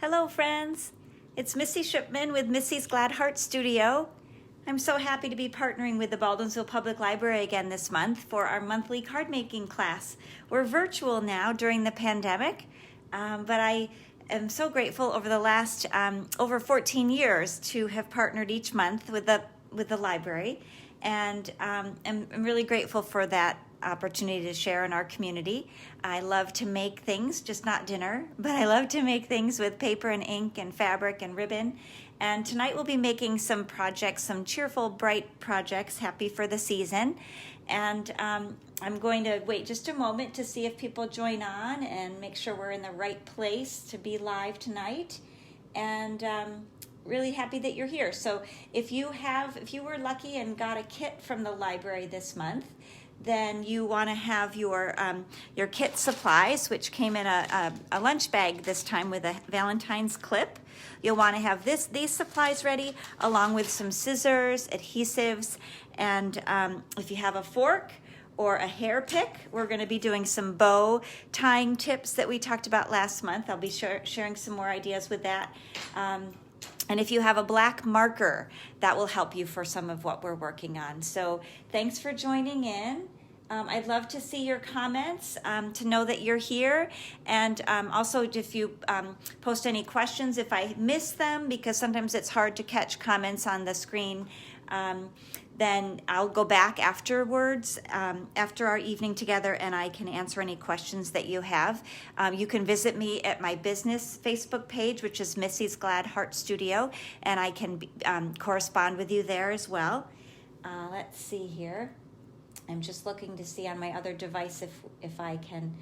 Hello friends, it's Missy Shipman with Missy's Glad Heart Studio. I'm so happy to be partnering with the Baldwinsville Public Library again this month for our monthly card making class. We're virtual now during the pandemic, but I am so grateful over the last over 14 years to have partnered each month with the library, and I'm really grateful for that opportunity to share in our community. I love to make things, just not dinner, but I love to make things with paper and ink and fabric and ribbon. And tonight we'll be making some projects, some cheerful, bright projects, happy for the season. And I'm going to wait just a moment to see if people join on and make sure we're in the right place to be live tonight. And really happy that you're here. So if you were lucky and got a kit from the library this month, then you want to have your kit supplies, which came in a lunch bag this time with a Valentine's clip. You'll want to have these supplies ready, along with some scissors, adhesives, and if you have a fork or a hair pick, we're going to be doing some bow tying tips that we talked about last month. I'll be sharing some more ideas with that. And if you have a black marker, that will help you for some of what we're working on. So thanks for joining in. I'd love to see your comments, to know that you're here. And also if you post any questions, if I miss them, because sometimes it's hard to catch comments on the screen, then I'll go back afterwards, after our evening together, and I can answer any questions that you have. You can visit me at my business Facebook page, which is Missy's Glad Heart Studio, and I can correspond with you there as well. Let's see here. I'm just looking to see on my other device if I can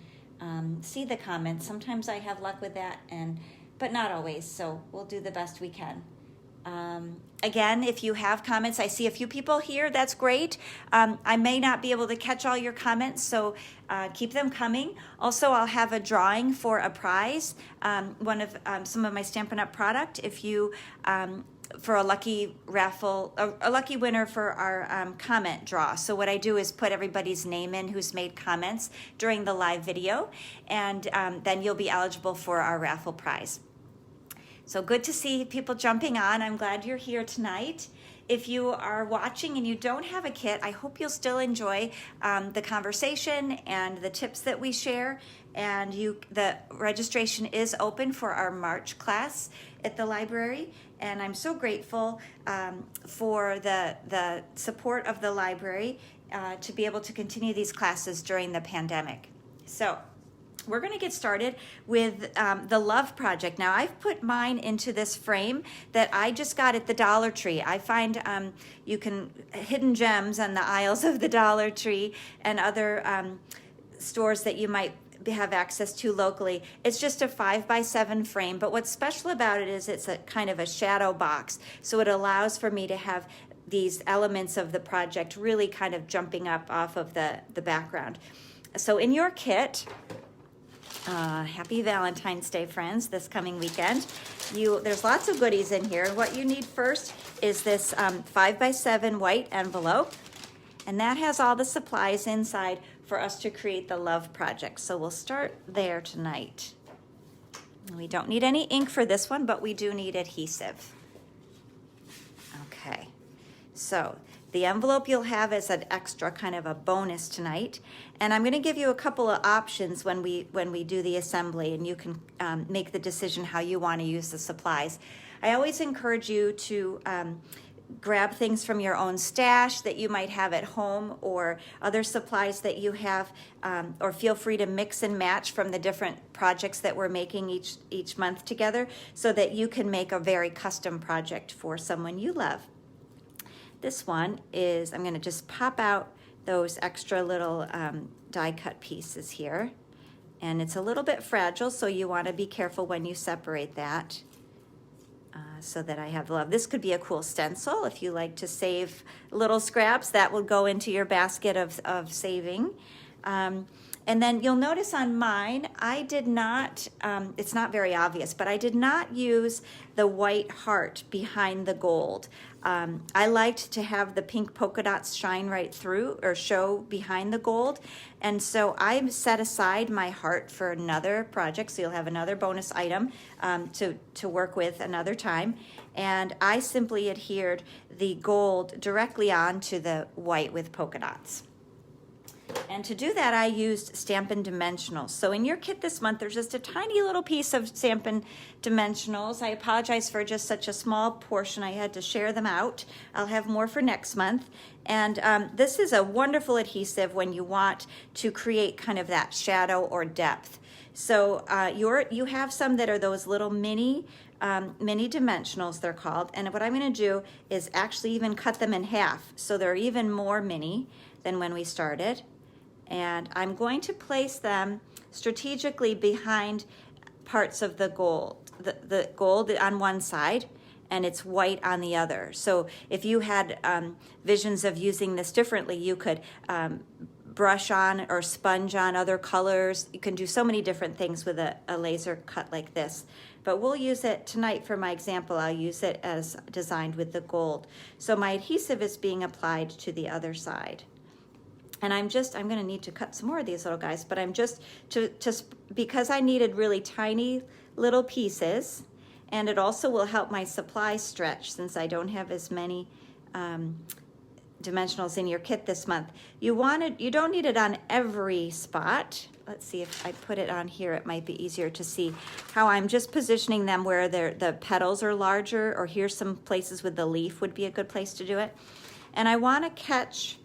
see the comments. Sometimes I have luck with that, but not always, so we'll do the best we can. Again, if you have comments, I see a few people here. That's great. I may not be able to catch all your comments, so keep them coming. Also, I'll have a drawing for a prize, one of some of my Stampin Up product. If you for a lucky raffle, a lucky winner for our comment draw. So what I do is put everybody's name in who's made comments during the live video, and then you'll be eligible for our raffle prize. So good to see people jumping on. I'm glad you're here tonight. If you are watching and you don't have a kit, I hope you'll still enjoy the conversation and the tips that we share. And the registration is open for our March class at the library. And I'm so grateful for the support of the library to be able to continue these classes during the pandemic. So we're going to get started with the Love Project. Now, I've put mine into this frame that I just got at the Dollar Tree. I find you can hidden gems on the aisles of the Dollar Tree and other stores that you might have access to locally. It's just a 5x7 frame, but what's special about it is it's a kind of a shadow box. So it allows for me to have these elements of the project really kind of jumping up off of the background. So in your kit, happy Valentine's Day, friends, this coming weekend. There's lots of goodies in here. What you need first is this 5x7 white envelope, and that has all the supplies inside for us to create the Love Project. So we'll start there tonight. We don't need any ink for this one, but we do need adhesive. Okay, so the envelope you'll have as an extra, kind of a bonus tonight. And I'm going to give you a couple of options when we do the assembly, and you can make the decision how you want to use the supplies. I always encourage you to grab things from your own stash that you might have at home, or other supplies that you have, or feel free to mix and match from the different projects that we're making each month together, so that you can make a very custom project for someone you love. This one is, I'm going to just pop out those extra little die cut pieces here, and it's a little bit fragile, so you want to be careful when you separate that. So that I have love. This could be a cool stencil if you like to save little scraps. That will go into your basket of saving. And then you'll notice on mine, I did not, it's not very obvious, but I did not use the white heart behind the gold. I liked to have the pink polka dots shine right through or show behind the gold. And so I set aside my heart for another project. So you'll have another bonus item to work with another time. And I simply adhered the gold directly onto the white with polka dots. And to do that, I used Stampin Dimensionals. So in your kit this month, there's just a tiny little piece of Stampin Dimensionals. I apologize for just such a small portion. I had to share them out. I'll have more for next month. And this is a wonderful adhesive when you want to create kind of that shadow or depth. So you have some that are those little mini dimensionals, they're called. And what I'm going to do is actually even cut them in half. So they're even more mini than when we started. And I'm going to place them strategically behind parts of the gold. The gold on one side and it's white on the other. So if you had visions of using this differently, you could brush on or sponge on other colors. You can do so many different things with a laser cut like this. But we'll use it tonight for my example. I'll use it as designed with the gold. So my adhesive is being applied to the other side. And I'm going to need to cut some more of these little guys, but I'm just, because I needed really tiny little pieces, and it also will help my supply stretch since I don't have as many dimensionals in your kit this month. You don't need it on every spot. Let's see if I put it on here, it might be easier to see how I'm just positioning them where the petals are larger, or here's some places with the leaf would be a good place to do it. And I want to catch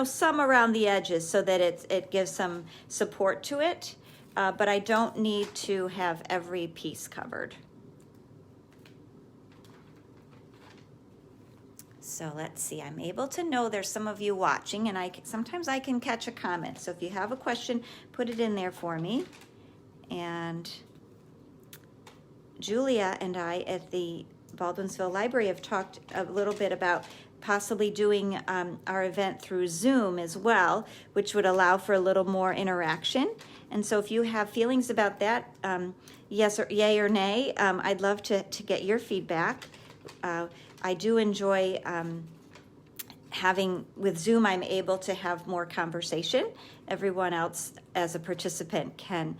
some around the edges so that it gives some support to it, but I don't need to have every piece covered. So let's see, I'm able to know there's some of you watching, and sometimes I can catch a comment. So if you have a question, put it in there for me. And Julia and I at the Baldwinsville Library have talked a little bit about possibly doing our event through Zoom as well, which would allow for a little more interaction. And so if you have feelings about that, yes or yay or nay, I'd love to get your feedback. I do enjoy with Zoom, I'm able to have more conversation. Everyone else as a participant can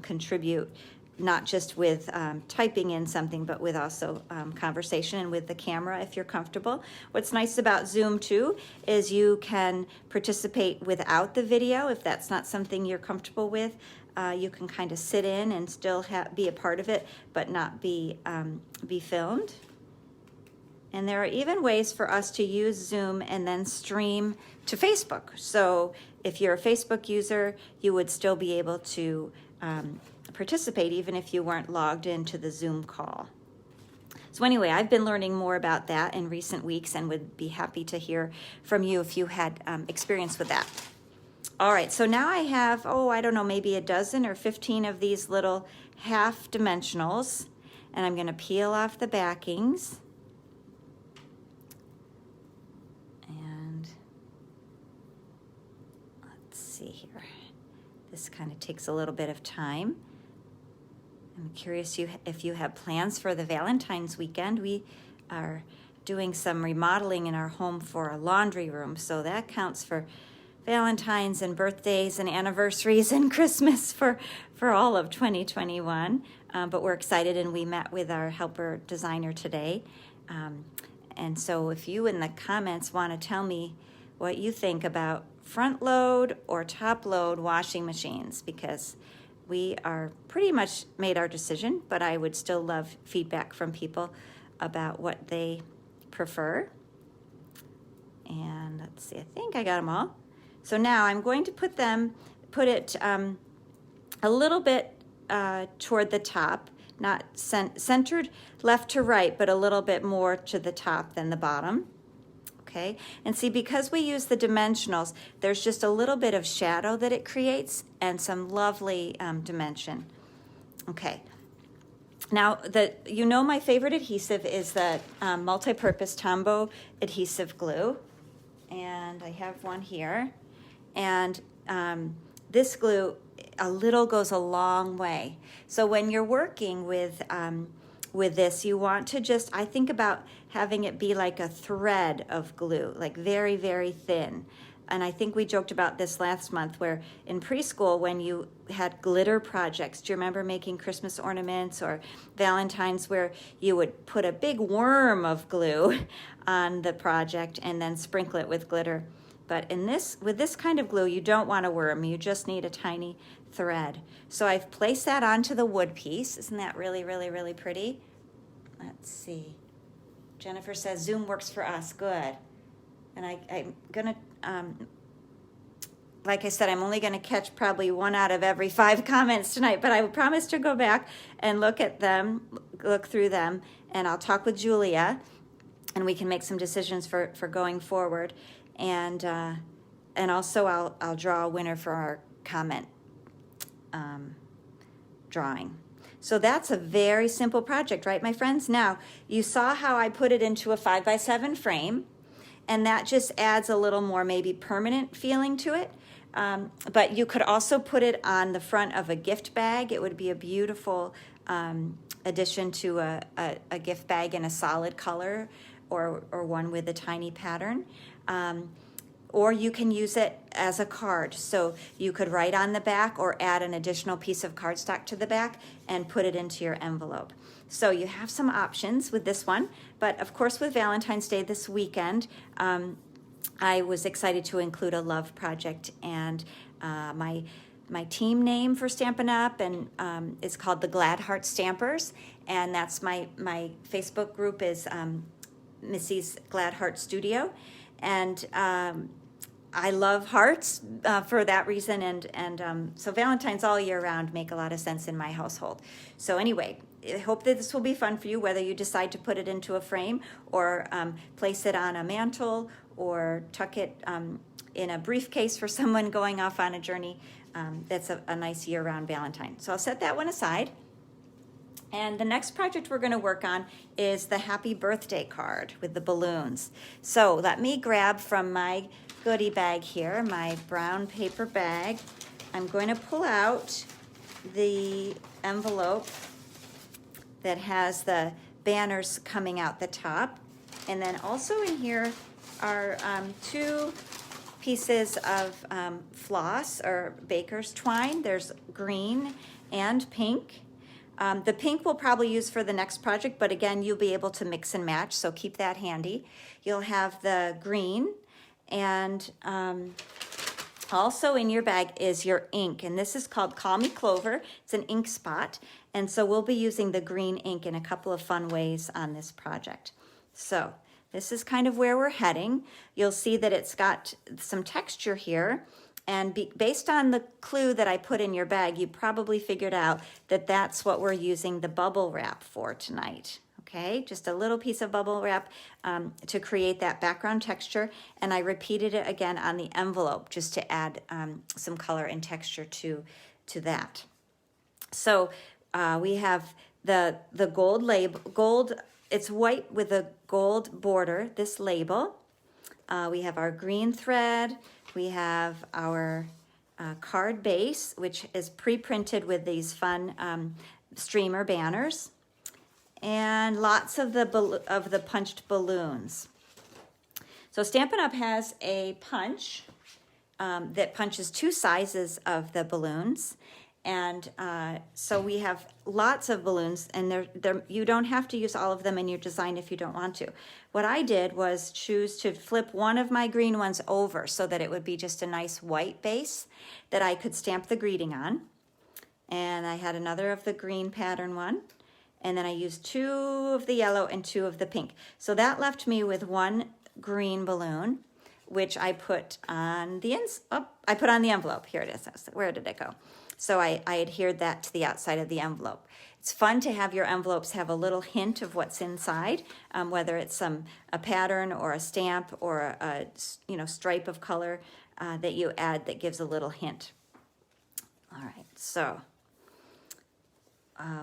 contribute, not just with typing in something, but with also conversation and with the camera if you're comfortable. What's nice about Zoom too is you can participate without the video if that's not something you're comfortable with. You can kind of sit in and still be a part of it, but not be filmed. And there are even ways for us to use Zoom and then stream to Facebook. So if you're a Facebook user, you would still be able to participate even if you weren't logged into the Zoom call. So anyway, I've been learning more about that in recent weeks and would be happy to hear from you if you had experience with that. All right, so now I have, I don't know, maybe a dozen or 15 of these little half dimensionals, and I'm going to peel off the backings. And let's see here. This kind of takes a little bit of time. I'm curious if you have plans for the Valentine's weekend. We are doing some remodeling in our home for a laundry room, so that counts for Valentine's and birthdays and anniversaries and Christmas for all of 2021. But we're excited, and we met with our helper designer today. And so if you in the comments want to tell me what you think about front load or top load washing machines, because we are pretty much made our decision, but I would still love feedback from people about what they prefer. And let's see, I think I got them all. So now I'm going to put it a little bit toward the top, not centered left to right, but a little bit more to the top than the bottom. Okay, and see, because we use the dimensionals, there's just a little bit of shadow that it creates and some lovely dimension. Okay, now my favorite adhesive is the multi-purpose Tombow adhesive glue. and I have one here. And this glue, a little goes a long way. So when you're working with this, you want to just, I think about having it be like a thread of glue, like very, very thin. And I think we joked about this last month, where in preschool, when you had glitter projects, do you remember making Christmas ornaments or Valentine's, where you would put a big worm of glue on the project and then sprinkle it with glitter? But with this kind of glue, you don't want a worm, you just need a tiny thread. So I've placed that onto the wood piece. Isn't that really, really, really pretty? Let's see. Jennifer says Zoom works for us, good. And I'm gonna, like I said, I'm only gonna catch probably 1 out of every 5 comments tonight, but I promise to go back and look at them, look through them, and I'll talk with Julia, and we can make some decisions for going forward. And also I'll draw a winner for our comment drawing. So that's a very simple project, right, my friends? Now, you saw how I put it into a 5x7 frame, and that just adds a little more maybe permanent feeling to it. But you could also put it on the front of a gift bag. It would be a beautiful addition to a gift bag in a solid color, or one with a tiny pattern. Or you can use it as a card. So you could write on the back or add an additional piece of cardstock to the back and put it into your envelope. So you have some options with this one, but of course with Valentine's Day this weekend, I was excited to include a love project, and my team name for Stampin' Up! And is called the Glad Heart Stampers, and that's my Facebook group is Missy's Glad Heart Studio, and I love hearts for that reason, and so Valentine's all year round make a lot of sense in my household. So anyway, I hope that this will be fun for you, whether you decide to put it into a frame or place it on a mantle or tuck it in a briefcase for someone going off on a journey. That's a nice year-round Valentine. So I'll set that one aside. And the next project we're going to work on is the happy birthday card with the balloons. So let me grab from my goodie bag here, my brown paper bag. I'm going to pull out the envelope that has the banners coming out the top. And then also in here are 2 pieces of floss or baker's twine. There's green and pink. The pink we'll probably use for the next project, but again, you'll be able to mix and match, so keep that handy. You'll have the green, and also in your bag is your ink, and this is called Call Me Clover. It's an ink spot, and so we'll be using the green ink in a couple of fun ways on this project. So this is kind of where we're heading. You'll see that it's got some texture here, and based on the clue that I put in your bag, you probably figured out that that's what we're using the bubble wrap for tonight. Okay, just a little piece of bubble wrap to create that background texture, and I repeated it again on the envelope just to add some color and texture to that. So we have the gold label, it's white with a gold border, this label. We have our green thread, we have our card base, which is pre-printed with these fun streamer banners, and lots of the punched balloons. So Stampin' Up! Has a punch that punches 2 sizes of the balloons, and so we have lots of balloons, and you don't have to use all of them in your design if you don't want to. What I did was choose to flip one of my green ones over so that it would be just a nice white base that I could stamp the greeting on. And I had another of the green pattern one, and then I used 2 of the yellow and 2 of the pink. So that left me with 1 green balloon, which I put on the envelope. Here it is. Where did it go? So I adhered that to the outside of the envelope. It's fun to have your envelopes have a little hint of what's inside, whether it's a pattern or a stamp or a stripe of color that you add that gives a little hint. All right, so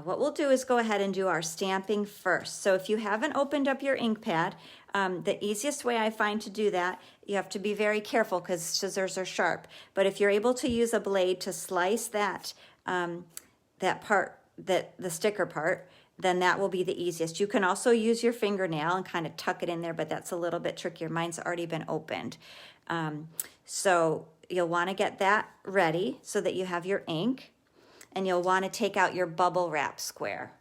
what we'll do is go ahead and do our stamping first. So if you haven't opened up your ink pad, the easiest way I find to do that you have to be very careful because scissors are sharp. But if you're able to use a blade to slice that, that part, the sticker part, then that will be the easiest. You can also use your fingernail and kind of tuck it in there, but that's a little bit trickier. Mine's already been opened. So you'll want to get that ready so that you have your ink, and you'll want to take out your bubble wrap square.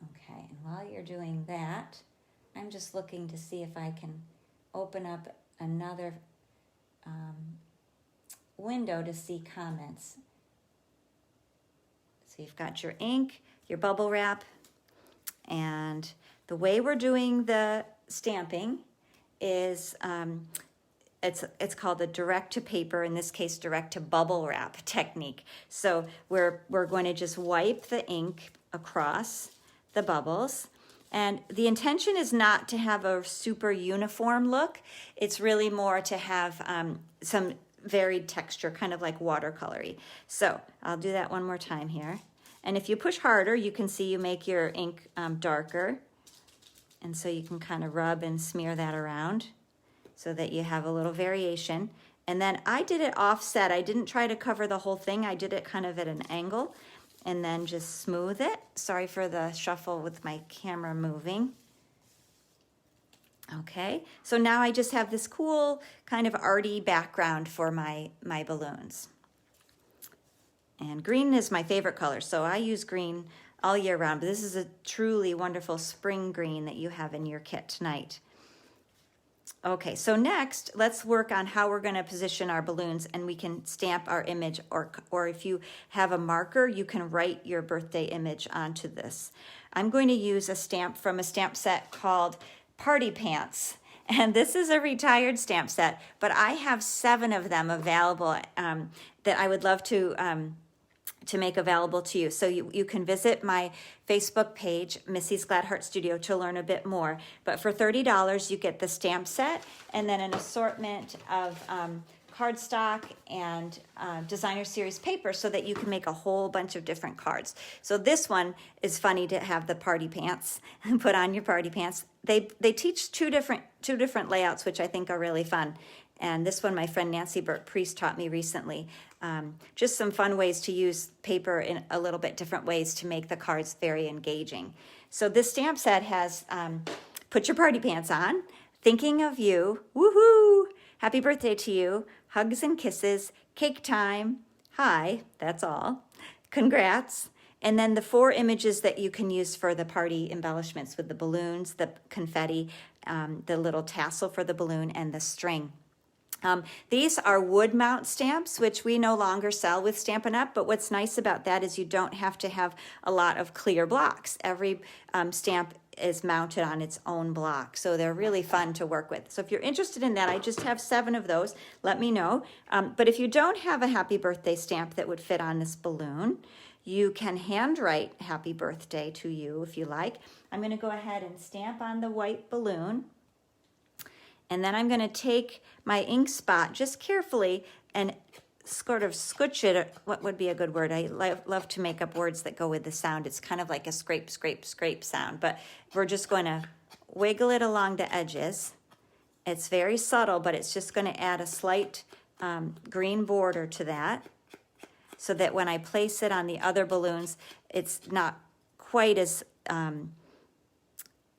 Okay, and while you're doing that, I'm just looking to see if I can open up another window to see comments. So you've got your ink, your bubble wrap, and the way we're doing the stamping is it's called the direct to paper, in this case direct to bubble wrap technique. So we're going to just wipe the ink across the bubbles, and the intention is not to have a super uniform look. It's really more to have some varied texture, kind of like watercolory. So I'll do that one more time here. And if you push harder, you can see you make your ink darker. And so you can kind of rub and smear that around so that you have a little variation. And then I did it offset. I didn't try to cover the whole thing. I did it kind of at an angle and then just smooth it. Sorry for the shuffle with my camera moving. Okay, so now I just have this cool kind of arty background for my balloons. And green is my favorite color, so I use green all year round, but this is a truly wonderful spring green that you have in your kit tonight. Okay, so next, let's work on how we're gonna position our balloons, and we can stamp our image, or if you have a marker, you can write your birthday image onto this. I'm going to use a stamp from a stamp set called Party Pants, and this is a retired stamp set, but I have 7 of them available that I would love to make available to you. So you can visit my Facebook page, Missy's Glad Heart Studio, to learn a bit more. But for $30, you get the stamp set and then an assortment of cardstock and designer series paper so that you can make a whole bunch of different cards. So this one is funny to have the party pants and put on your party pants. They teach two different layouts, which I think are really fun. And this one, my friend Nancy Burt-Priest taught me recently. Just some fun ways to use paper in a little bit different ways to make the cards very engaging. So this stamp set has put your party pants on, thinking of you, woohoo, happy birthday to you, hugs and kisses, cake time, hi, that's all, congrats. And then the 4 images that you can use for the party embellishments with the balloons, the confetti, the little tassel for the balloon, and the string. These are wood mount stamps, which we no longer sell with Stampin' Up, but what's nice about that is you don't have to have a lot of clear blocks. Every stamp is mounted on its own block, so they're really fun to work with. So if you're interested in that, I just have 7 of those. Let me know. But if you don't have a happy birthday stamp that would fit on this balloon, you can handwrite happy birthday to you if you like. I'm going to go ahead and stamp on the white balloon. And then I'm going to take my ink spot just carefully and sort of scooch it. What would be a good word? I love to make up words that go with the sound. It's kind of like a scrape, scrape, scrape sound. But we're just going to wiggle it along the edges. It's very subtle, but it's just going to add a slight green border to that so that when I place it on the other balloons, it's not quite as...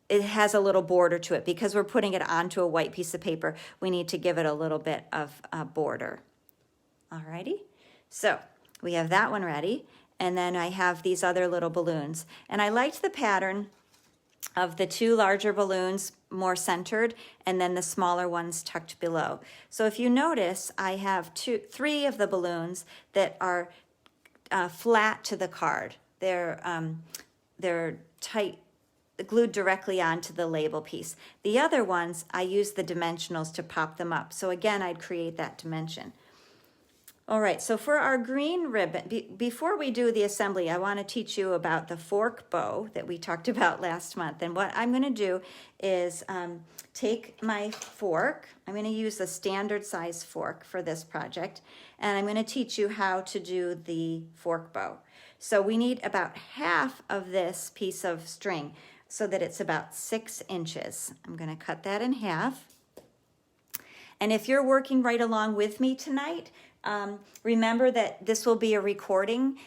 it has a little border to it. Because we're putting it onto a white piece of paper, we need to give it a little bit of a border. Alrighty, so we have that one ready, and then I have these other little balloons. And I liked the pattern of the 2 larger balloons more centered, and then the smaller ones tucked below. So if you notice, I have 3 of the balloons that are flat to the card. They're tight, glued directly onto the label piece. The other ones, I use the dimensionals to pop them up. So again, I'd create that dimension. All right, so for our green ribbon, before we do the assembly, I want to teach you about the fork bow that we talked about last month. And what I'm going to do is take my fork. I'm going to use a standard size fork for this project, and I'm going to teach you how to do the fork bow. So we need about half of this piece of string. so that it's about 6 inches. I'm going to cut that in half. And if you're working right along with me tonight, remember that this will be a recording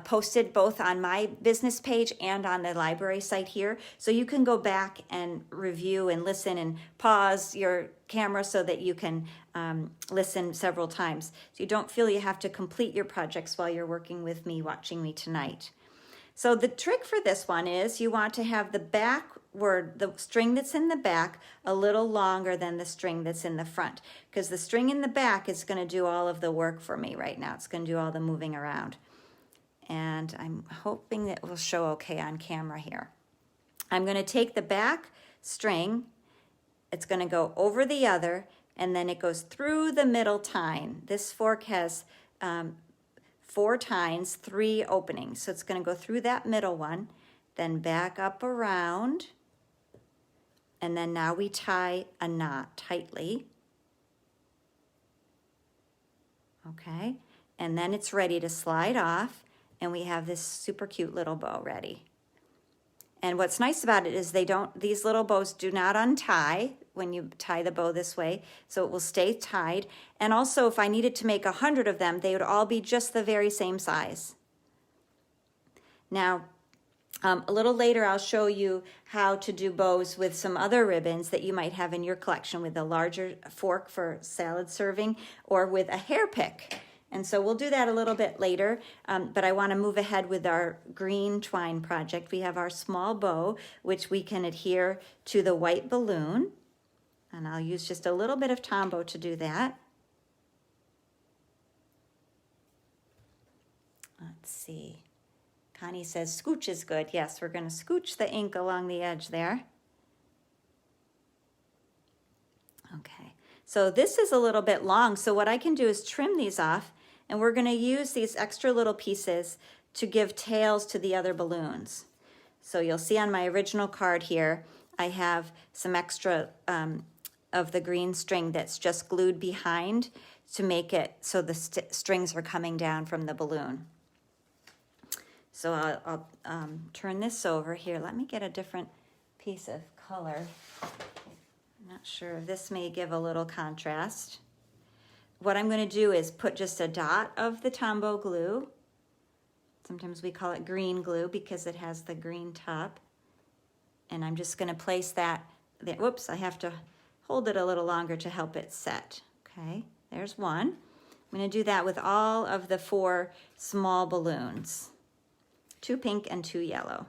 posted both on my business page and on the library site here. So you can go back and review and listen and pause your camera so that you can listen several times. So you don't feel you have to complete your projects while you're working with me, watching me tonight. So the trick for this one is you want to have the the string that's in the back a little longer than the string that's in the front, because the string in the back is going to do all of the work for me right now. It's going to do all the moving around. And I'm hoping that it will show okay on camera here. I'm going to take the back string, it's going to go over the other, and then it goes through the middle tine. This fork has 4 tines, 3 openings. So it's going to go through that middle one, then back up around, and then now we tie a knot tightly. Okay, and then it's ready to slide off, and we have this super cute little bow ready. And what's nice about it is these little bows do not untie when you tie the bow this way, so it will stay tied. And also, if I needed to make 100 of them, they would all be just the very same size. Now, a little later, I'll show you how to do bows with some other ribbons that you might have in your collection, with a larger fork for salad serving or with a hair pick. And so we'll do that a little bit later, but I want to move ahead with our green twine project. We have our small bow, which we can adhere to the white balloon. And I'll use just a little bit of Tombow to do that. Let's see. Connie says scooch is good. Yes, we're going to scooch the ink along the edge there. Okay, so this is a little bit long, so what I can do is trim these off, and we're going to use these extra little pieces to give tails to the other balloons. So you'll see on my original card here, I have some extra of the green string that's just glued behind to make it so the strings are coming down from the balloon. So I'll turn this over here. Let me get a different piece of color. I'm not sure. This may give a little contrast. What I'm going to do is put just a dot of the Tombow glue. Sometimes we call it green glue because it has the green top. And I'm just going to place that. Whoops, I have to hold it a little longer to help it set. Okay, there's one. I'm going to do that with all of the 4 small balloons. 2 pink and 2 yellow.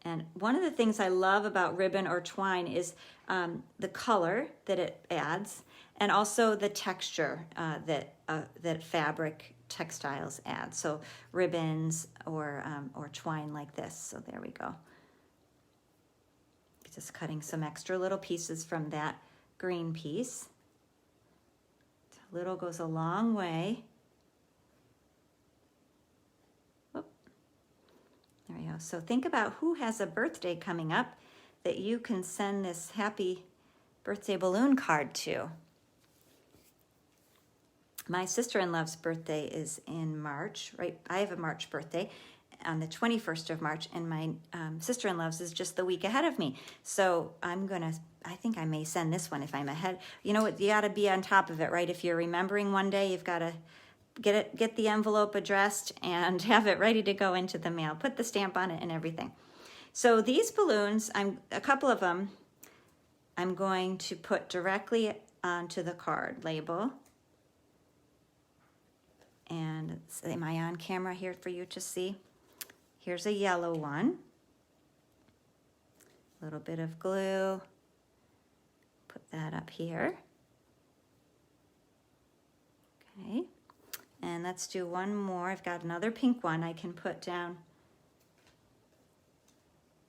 And one of the things I love about ribbon or twine is the color that it adds, and also the texture that fabric textiles add. So ribbons or twine like this. So there we go. Just cutting some extra little pieces from that green piece. A little goes a long way. There we go. So think about who has a birthday coming up that you can send this happy birthday balloon card to. My sister-in-law's birthday is in March, right? I have a March birthday on the 21st of March, and my sister-in-law's is just the week ahead of me. So I think I may send this one if I'm ahead. You know what? You got to be on top of it, right? If you're remembering one day, you've got to get the envelope addressed and have it ready to go into the mail. Put the stamp on it and everything. So these balloons, a couple of them, I'm going to put directly onto the card label. And am I on camera here for you to see? Here's a yellow one. A little bit of glue. Put that up here. Okay. And let's do one more. I've got another pink one I can put down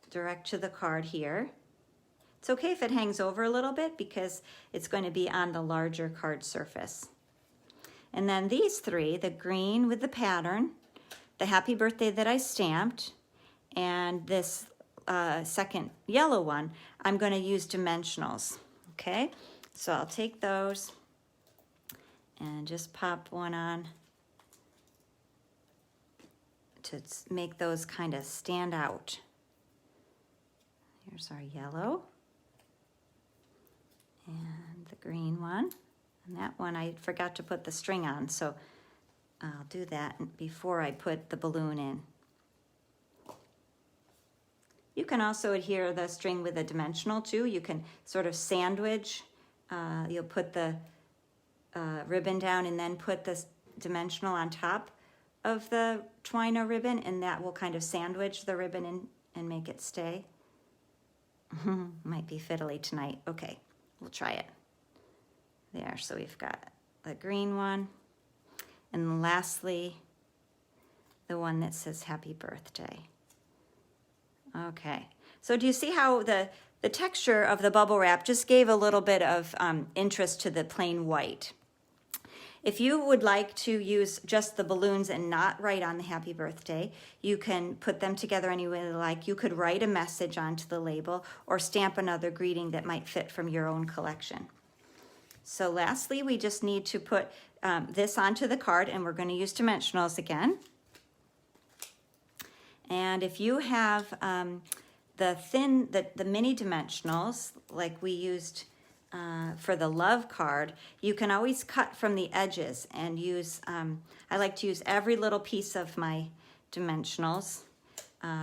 direct to the card here. It's okay if it hangs over a little bit because it's going to be on the larger card surface. And then these 3, the green with the pattern, the happy birthday that I stamped, and this second yellow one, I'm going to use dimensionals. Okay, so I'll take those and just pop one on make those kind of stand out. Here's our yellow and the green one. And that one I forgot to put the string on, so I'll do that before I put the balloon in. You can also adhere the string with a dimensional too. You can sort of sandwich. You'll put the ribbon down and then put the dimensional on top of the twine or ribbon, and that will kind of sandwich the ribbon in and make it stay. Might be fiddly tonight. Okay, we'll try it. There, so we've got the green one. And lastly, the one that says happy birthday. Okay, so do you see how the texture of the bubble wrap just gave a little bit of interest to the plain white? If you would like to use just the balloons and not write on the happy birthday, you can put them together any way you like. You could write a message onto the label or stamp another greeting that might fit from your own collection. So lastly, we just need to put this onto the card, and we're going to use dimensionals again. And if you have the mini dimensionals like we used for the love card, you can always cut from the edges and use, I like to use every little piece of my dimensionals.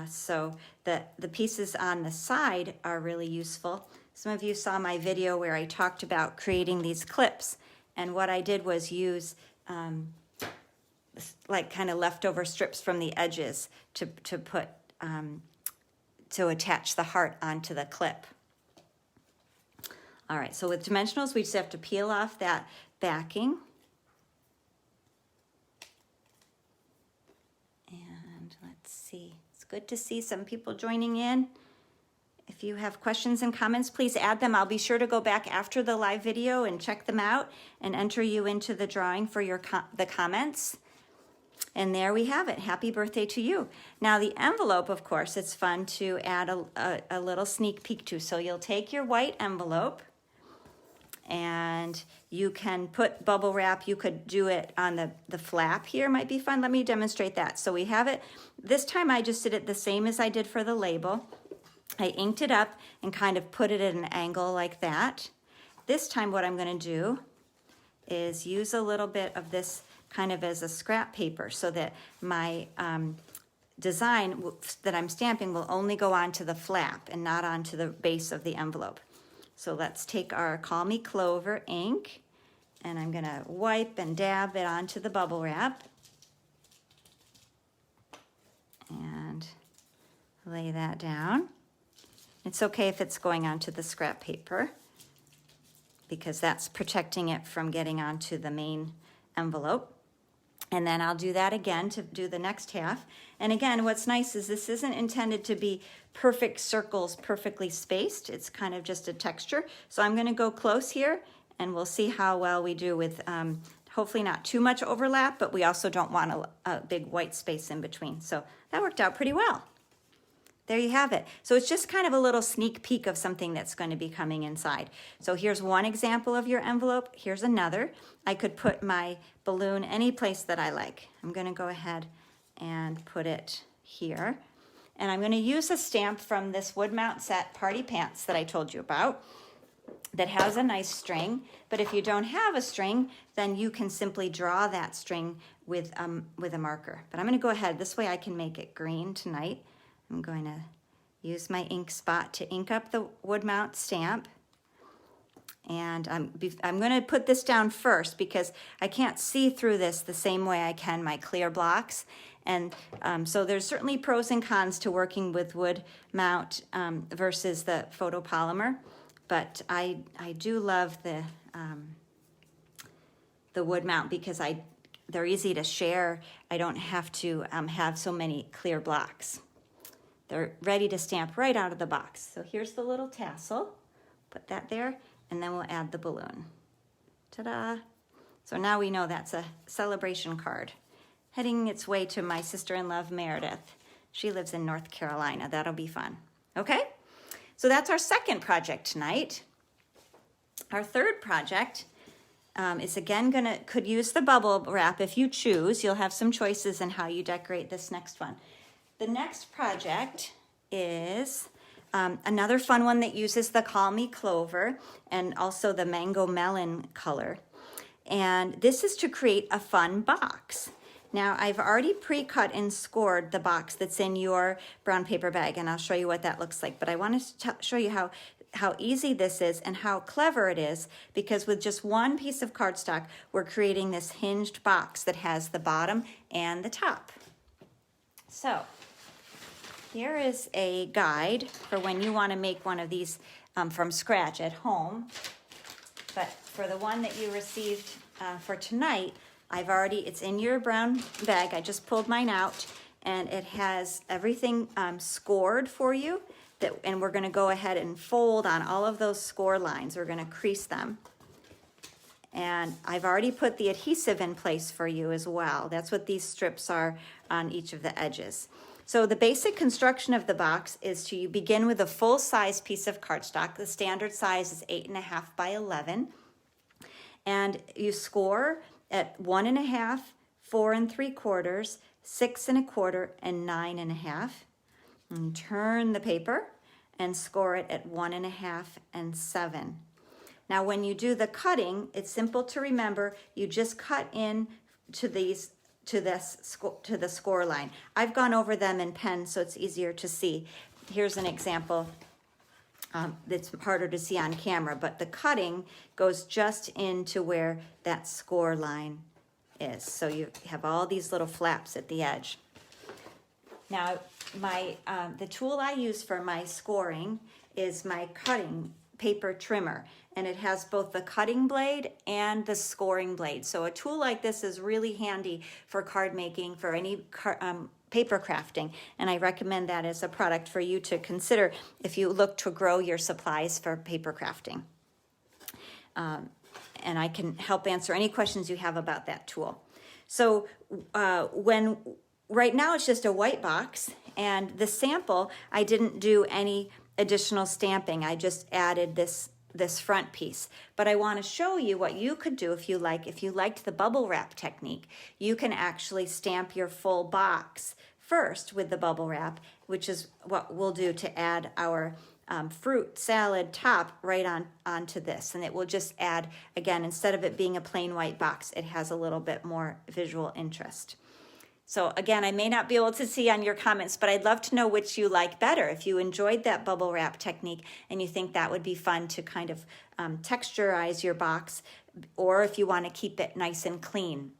So the pieces on the side are really useful. Some of you saw my video where I talked about creating these clips, and what I did was use like kind of leftover strips from the edges to put to attach the heart onto the clip. All right, so with dimensionals, we just have to peel off that backing. And let's see, it's good to see some people joining in. If you have questions and comments, please add them. I'll be sure to go back after the live video and check them out and enter you into the drawing for your the comments. And there we have it. Happy birthday to you. Now the envelope, of course, it's fun to add a little sneak peek to. So you'll take your white envelope and you can put bubble wrap. You could do it on the flap here, might be fun. Let me demonstrate that. So we have it. This time I just did it the same as I did for the label. I inked it up and kind of put it at an angle like that. This time what I'm going to do is use a little bit of this kind of as a scrap paper so that my design that I'm stamping will only go onto the flap and not onto the base of the envelope. So let's take our Call Me Clover ink, and I'm going to wipe and dab it onto the bubble wrap and lay that down. It's okay if it's going onto the scrap paper because that's protecting it from getting onto the main envelope. And then I'll do that again to do the next half. And again, what's nice is this isn't intended to be perfect circles, perfectly spaced. It's kind of just a texture. So I'm going to go close here, and we'll see how well we do with hopefully not too much overlap, but we also don't want a big white space in between. So that worked out pretty well. There you have it. So it's just kind of a little sneak peek of something that's going to be coming inside. So here's one example of your envelope. Here's another. I could put my balloon any place that I like. I'm going to go ahead and put it here. And I'm going to use a stamp from this wood mount set Party Pants that I told you about that has a nice string. But if you don't have a string, then you can simply draw that string with a marker. But I'm going to go ahead. This way I can make it green tonight. I'm going to use my ink spot to ink up the wood mount stamp. And I'm going to put this down first because I can't see through this the same way I can my clear blocks. And so there's certainly pros and cons to working with wood mount versus the photopolymer. But I do love the wood mount because they're easy to share. I don't have to have so many clear blocks. They're ready to stamp right out of the box. So here's the little tassel. Put that there, and then we'll add the balloon. Ta-da! So now we know that's a celebration card. Heading its way to my sister-in-law, Meredith. She lives in North Carolina. That'll be fun. Okay? So that's our second project tonight. Our third project is again could use the bubble wrap if you choose. You'll have some choices in how you decorate this next one. The next project is another fun one that uses the Call Me Clover and also the Mango Melon color. And this is to create a fun box. Now, I've already pre-cut and scored the box that's in your brown paper bag, and I'll show you what that looks like. But I want to show you how easy this is and how clever it is, because with just one piece of cardstock, we're creating this hinged box that has the bottom and the top. So here is a guide for when you want to make one of these from scratch at home. But for the one that you received for tonight, it's in your brown bag. I just pulled mine out, and it has everything scored for you. And we're going to go ahead and fold on all of those score lines. We're going to crease them. And I've already put the adhesive in place for you as well. That's what these strips are on each of the edges. So the basic construction of the box is to begin with a full-size piece of cardstock. The standard size is 8.5 by 11. And you score at 1.5, 4 3/4, 6 1/4, and 9.5. And turn the paper and score it at 1.5 and 7. Now, when you do the cutting, it's simple to remember. You just cut in to the score line. I've gone over them in pen, so it's easier to see. Here's an example that's harder to see on camera, but the cutting goes just into where that score line is. So you have all these little flaps at the edge. Now, the tool I use for my scoring is my cutting paper trimmer, and it has both the cutting blade and the scoring blade. So a tool like this is really handy for card making, for any paper crafting, and I recommend that as a product for you to consider if you look to grow your supplies for paper crafting. And I can help answer any questions you have about that tool. So right now it's just a white box, and the sample, I didn't do any additional stamping. I just added this front piece. But I want to show you what you could do if you like. If you liked the bubble wrap technique, you can actually stamp your full box first with the bubble wrap, which is what we'll do to add our fruit salad top right onto this. And it will just add, again, instead of it being a plain white box, it has a little bit more visual interest. So again, I may not be able to see on your comments, but I'd love to know which you like better. If you enjoyed that bubble wrap technique and you think that would be fun to kind of texturize your box, or if you want to keep it nice and clean.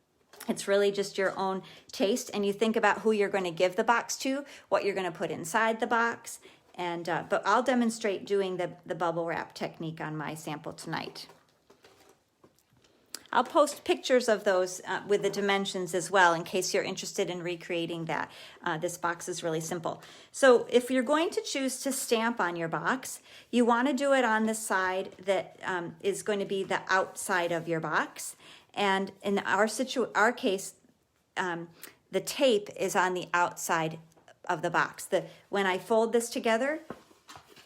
It's really just your own taste, and you think about who you're going to give the box to, what you're going to put inside the box, and but I'll demonstrate doing the bubble wrap technique on my sample tonight. I'll post pictures of those with the dimensions as well in case you're interested in recreating that. This box is really simple. So if you're going to choose to stamp on your box, you want to do it on the side that is going to be the outside of your box. And in our case, the tape is on the outside of the box. When I fold this together,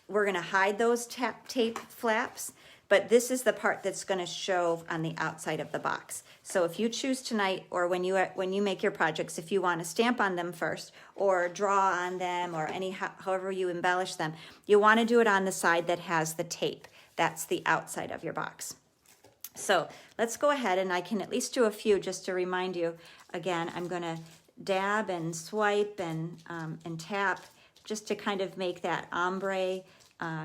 we're going to hide those tape flaps. But this is the part that's going to show on the outside of the box. So if you choose tonight, or when you make your projects, if you want to stamp on them first, or draw on them, or however you embellish them, you want to do it on the side that has the tape. That's the outside of your box. So let's go ahead, and I can at least do a few just to remind you. Again, I'm going to dab and swipe and tap just to kind of make that ombre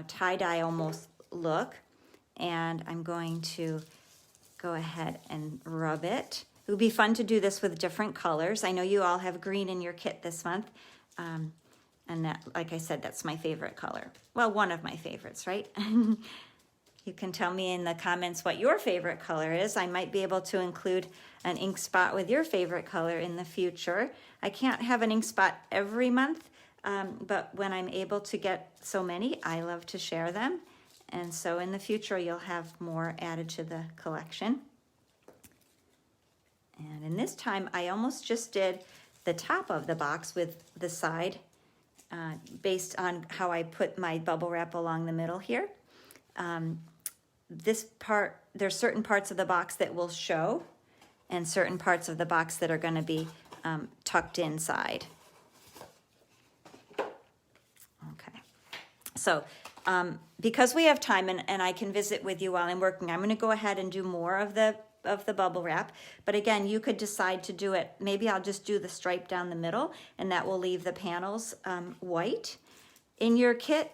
tie-dye almost look. And I'm going to go ahead and rub it. It would be fun to do this with different colors. I know you all have green in your kit this month. And that, like I said, that's my favorite color. Well, one of my favorites, right? You can tell me in the comments what your favorite color is. I might be able to include an ink spot with your favorite color in the future. I can't have an ink spot every month, but when I'm able to get so many, I love to share them. And so in the future, you'll have more added to the collection. And in this time, I almost just did the top of the box with the side based on how I put my bubble wrap along the middle here. This part there's certain parts of the box that will show and certain parts of the box that are going to be tucked inside. Okay, so because we have time and I can visit with you while I'm working, I'm going to go ahead and do more of the bubble wrap. But again, you could decide to do it. Maybe I'll just do the stripe down the middle, and that will leave the panels white. In your kit,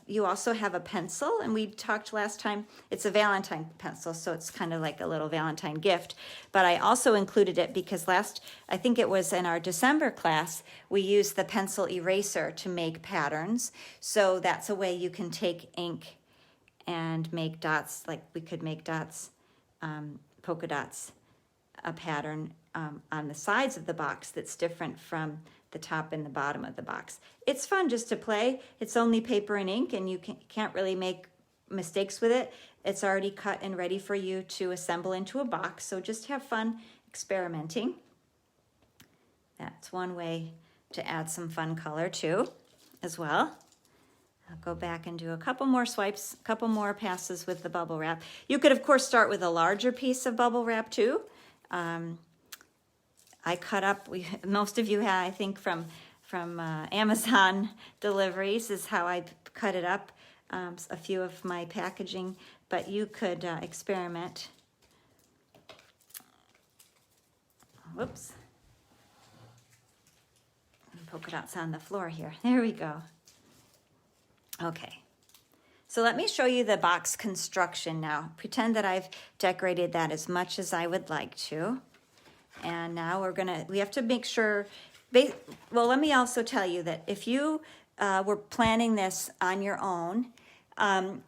you also have a pencil, and we talked last time, it's a Valentine pencil, so it's kind of like a little Valentine gift. But I also included it because I think it was in our December class, we used the pencil eraser to make patterns. So that's a way you can take ink and make dots, like we could make dots, polka dots, a pattern on the sides of the box that's different from the top and the bottom of the box. It's fun just to play. It's only paper and ink, and you can't really make mistakes with it. It's already cut and ready for you to assemble into a box, so just have fun experimenting. That's one way to add some fun color too, as well. I'll go back and do a couple more swipes, a couple more passes with the bubble wrap. You could, of course, start with a larger piece of bubble wrap too. I cut up, most of you have, I think, from Amazon deliveries is how I cut it up, a few of my packaging, but you could experiment. Whoops. Polka dots on the floor here. There we go. Okay. So let me show you the box construction now. Pretend that I've decorated that as much as I would like to. And now we have to make sure, well, let me also tell you that if you were planning this on your own, and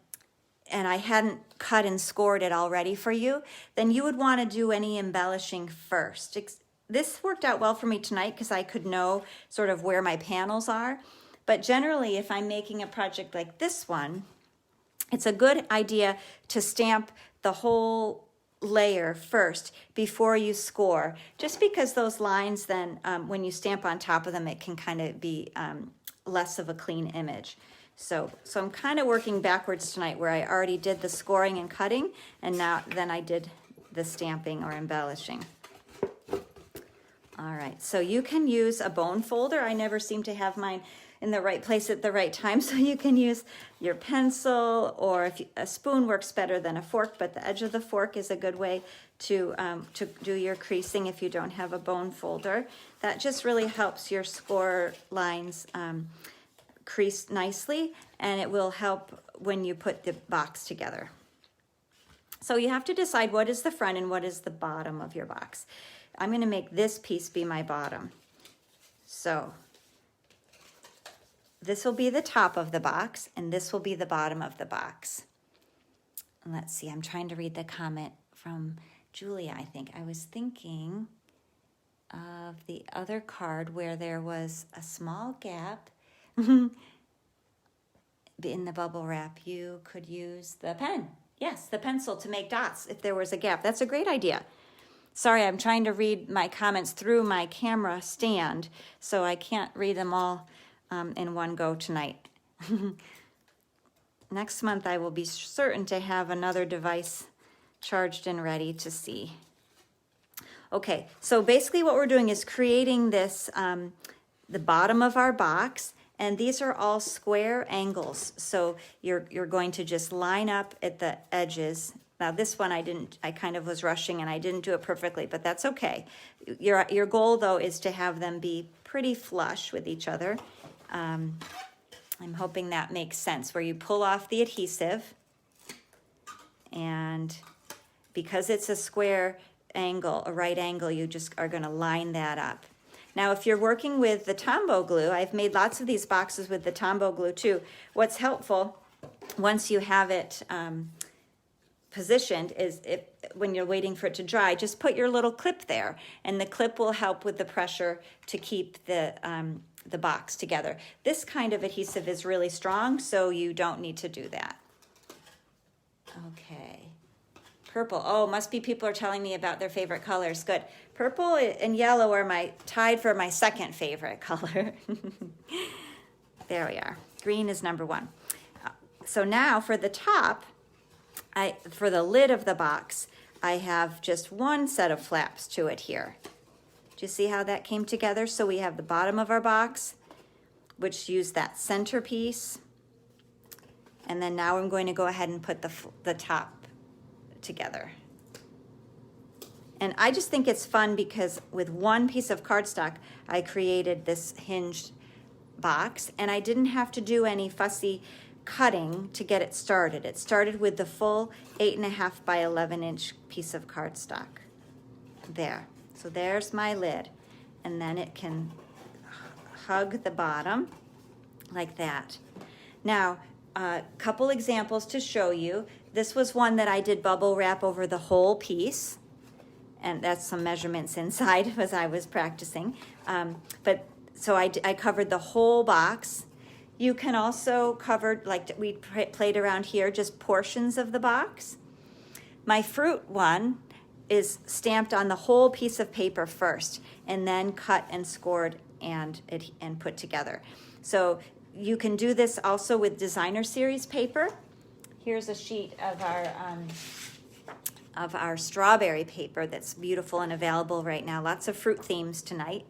I hadn't cut and scored it already for you, then you would want to do any embellishing first. This worked out well for me tonight because I could know sort of where my panels are. But generally, if I'm making a project like this one, it's a good idea to stamp the whole layer first before you score, just because those lines then when you stamp on top of them, it can kind of be less of a clean image. So I'm kind of working backwards tonight, where I already did the scoring and cutting, and then I did the stamping or embellishing. All right, so you can use a bone folder. I never seem to have mine in the right place at the right time, so you can use your pencil, or a spoon works better than a fork, but the edge of the fork is a good way to do your creasing if you don't have a bone folder. That just really helps your score lines crease nicely, and it will help when you put the box together. So you have to decide what is the front and what is the bottom of your box. I'm going to make this piece be my bottom. So this will be the top of the box, and this will be the bottom of the box. And let's see, I'm trying to read the comment from Julia, I think. I was thinking of the other card where there was a small gap in the bubble wrap. You could use the pen. Yes, the pencil to make dots if there was a gap. That's a great idea. Sorry, I'm trying to read my comments through my camera stand, so I can't read them all in one go tonight. Next month I will be certain to have another device charged and ready to see. Okay, so basically what we're doing is creating this, the bottom of our box, and these are all square angles. So you're going to just line up at the edges. Now this one I kind of was rushing and I didn't do it perfectly, but that's okay. Your goal though is to have them be pretty flush with each other. I'm hoping that makes sense, where you pull off the adhesive, and because it's a square angle, a right angle, you just are going to line that up. Now if you're working with the Tombow glue, I've made lots of these boxes with the Tombow glue too. What's helpful once you have it positioned is when you're waiting for it to dry, just put your little clip there, and the clip will help with the pressure to keep the box together. This kind of adhesive is really strong, so you don't need to do that. Okay. Purple. Oh, must be people are telling me about their favorite colors. Good. Purple and yellow are tied for my second favorite color. There we are. Green is number one. So now for the top, for the lid of the box, I have just one set of flaps to it here. Do you see how that came together? So we have the bottom of our box, which used that centerpiece. And then now I'm going to go ahead and put the top together. And I just think it's fun because with one piece of cardstock, I created this hinged box, and I didn't have to do any fussy cutting to get it started. It started with the full 8.5 by 11 inch piece of cardstock. There. So there's my lid. And then it can hug the bottom like that. Now, a couple examples to show you. This was one that I did bubble wrap over the whole piece. And that's some measurements inside as I was practicing. So I covered the whole box. You can also cover, like we played around here, just portions of the box. My fruit one is stamped on the whole piece of paper first, and then cut and scored and put together. So you can do this also with designer series paper. Here's a sheet of our strawberry paper that's beautiful and available right now. Lots of fruit themes tonight.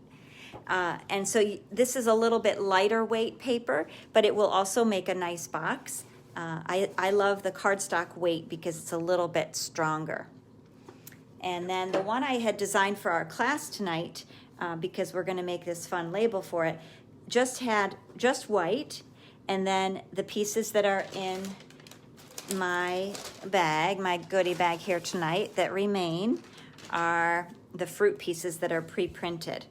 And so this is a little bit lighter weight paper, but it will also make a nice box. I love the cardstock weight because it's a little bit stronger. And then the one I had designed for our class tonight, because we're going to make this fun label for it, had just white, and then the pieces that are in my bag, my goodie bag here tonight that remain are the fruit pieces that are pre-printed.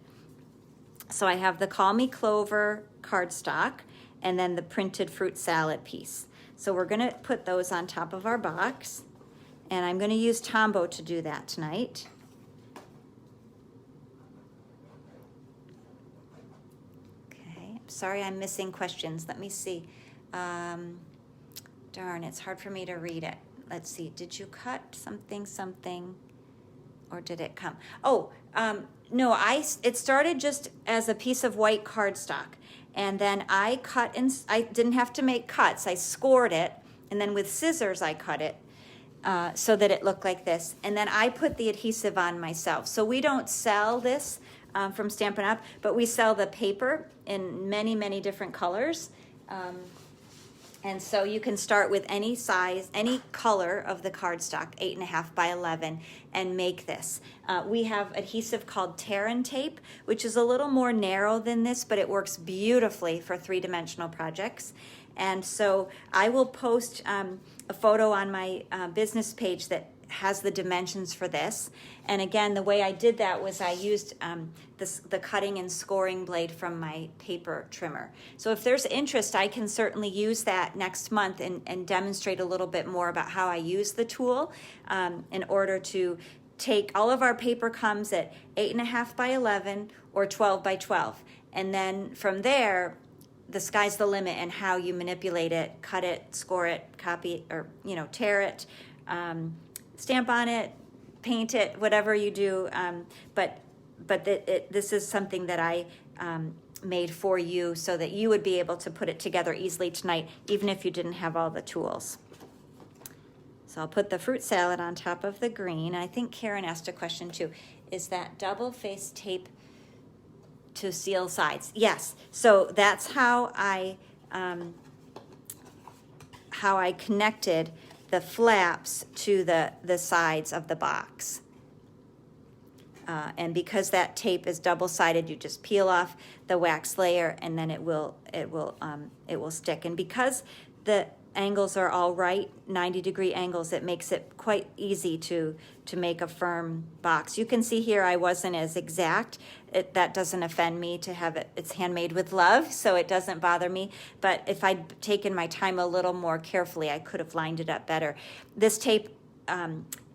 So I have the Call Me Clover cardstock and then the printed fruit salad piece. So we're going to put those on top of our box, and I'm going to use Tombow to do that tonight. Okay, I'm sorry I'm missing questions. Let me see. Darn, it's hard for me to read it. Let's see. Did you cut something, or did it come? Oh, no, it started just as a piece of white cardstock, and then I cut, and I didn't have to make cuts. I scored it, and then with scissors I cut it so that it looked like this, and then I put the adhesive on myself. So we don't sell this from Stampin' Up, but we sell the paper in many, many different colors. And so you can start with any size, any color of the cardstock, 8.5 by 11, and make this. We have adhesive called Terran tape, which is a little more narrow than this, but it works beautifully for three-dimensional projects. And so I will post a photo on my business page that has the dimensions for this. And again, the way I did that was I used the cutting and scoring blade from my paper trimmer. So if there's interest, I can certainly use that next month and demonstrate a little bit more about how I use the tool in order to take, all of our paper comes at 8.5 by 11 or 12 by 12. And then from there, the sky's the limit and how you manipulate it, cut it, score it, copy, or tear it, stamp on it, paint it, whatever you do. But this is something that I made for you so that you would be able to put it together easily tonight, even if you didn't have all the tools. So I'll put the fruit salad on top of the green. I think Karen asked a question too. Is that double-faced tape to seal sides? Yes. So that's how I connected the flaps to the sides of the box. And because that tape is double-sided, you just peel off the wax layer, and then it will stick. And because the angles are all right, 90-degree angles, it makes it quite easy to make a firm box. You can see here I wasn't as exact. That doesn't offend me to have it. It's handmade with love, so it doesn't bother me. But if I'd taken my time a little more carefully, I could have lined it up better. This tape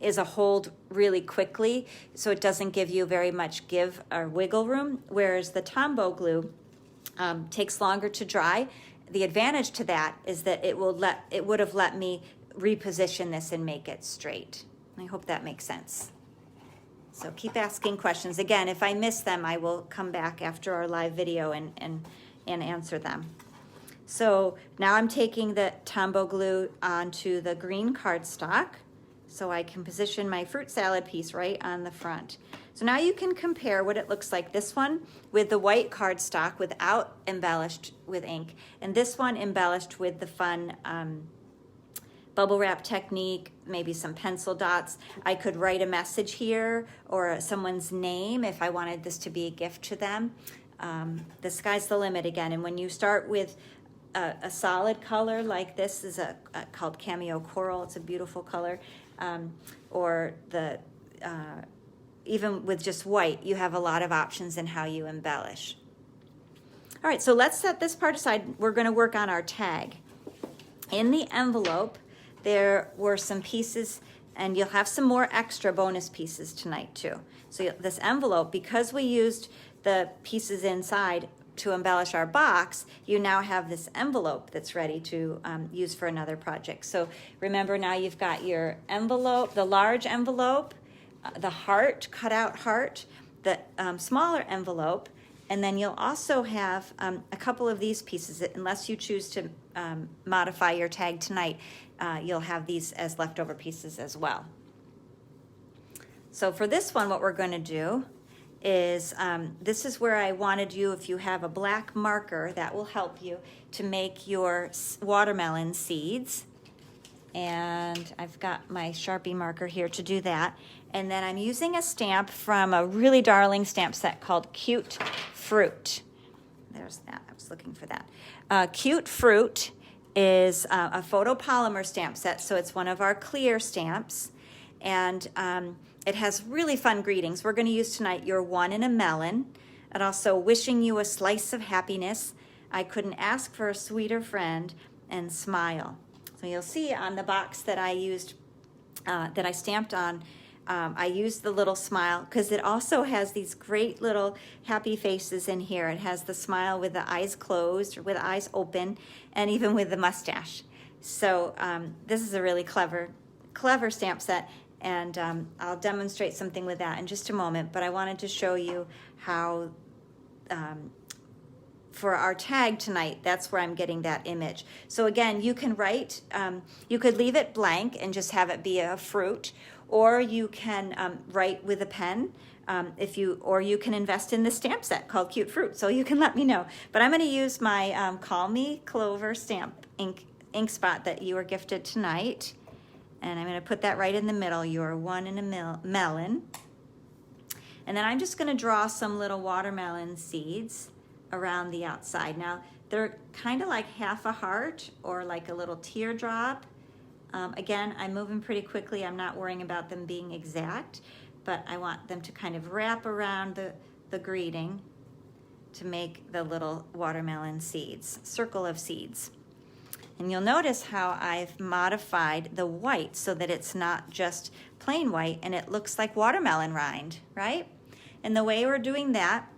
is a hold really quickly, so it doesn't give you very much give or wiggle room, whereas the Tombow glue takes longer to dry. The advantage to that is that it would have let me reposition this and make it straight. I hope that makes sense. So keep asking questions. Again, if I miss them, I will come back after our live video and answer them. So now I'm taking the Tombow glue onto the green cardstock so I can position my fruit salad piece right on the front. So now you can compare what it looks like, this one with the white cardstock without embellished with ink, and this one embellished with the fun bubble wrap technique, maybe some pencil dots. I could write a message here or someone's name if I wanted this to be a gift to them. The sky's the limit again, and when you start with a solid color like this is called Cameo Coral, it's a beautiful color, or even with just white, you have a lot of options in how you embellish. All right, so let's set this part aside. We're going to work on our tag. In the envelope, there were some pieces, and you'll have some more extra bonus pieces tonight too. So this envelope, because we used the pieces inside to embellish our box, you now have this envelope that's ready to use for another project. So remember, now you've got your envelope, the large envelope, the heart, cut out heart, the smaller envelope, and then you'll also have a couple of these pieces. Unless you choose to modify your tag tonight, you'll have these as leftover pieces as well. So for this one, what we're going to do is, this is where I wanted you, if you have a black marker, that will help you to make your watermelon seeds. And I've got my Sharpie marker here to do that. And then I'm using a stamp from a really darling stamp set called Cute Fruit. There's that, I was looking for that. Cute Fruit is a photopolymer stamp set, so it's one of our clear stamps. And it has really fun greetings. We're going to use tonight You're One in a Melon, and also Wishing You a Slice of Happiness, I Couldn't Ask for a Sweeter Friend, and Smile. So you'll see on the box that I used, that I stamped on, I used the little smile because it also has these great little happy faces in here. It has the smile with the eyes closed or with the eyes open, and even with the mustache. So this is a really clever stamp set, and I'll demonstrate something with that in just a moment. But I wanted to show you how for our tag tonight, that's where I'm getting that image. So again, you can write, you could leave it blank and just have it be a fruit, or you can write with a pen, or you can invest in this stamp set called Cute Fruit. So you can let me know. But I'm going to use my Call Me Clover stamp ink spot that you were gifted tonight, and I'm going to put that right in the middle. You're one in a melon. And then I'm just going to draw some little watermelon seeds around the outside. Now, they're kind of like half a heart or like a little teardrop. Again, I'm moving pretty quickly. I'm not worrying about them being exact, but I want them to kind of wrap around the greeting to make the little watermelon seeds, circle of seeds. And you'll notice how I've modified the white so that it's not just plain white and it looks like watermelon rind, right? And the way we're doing that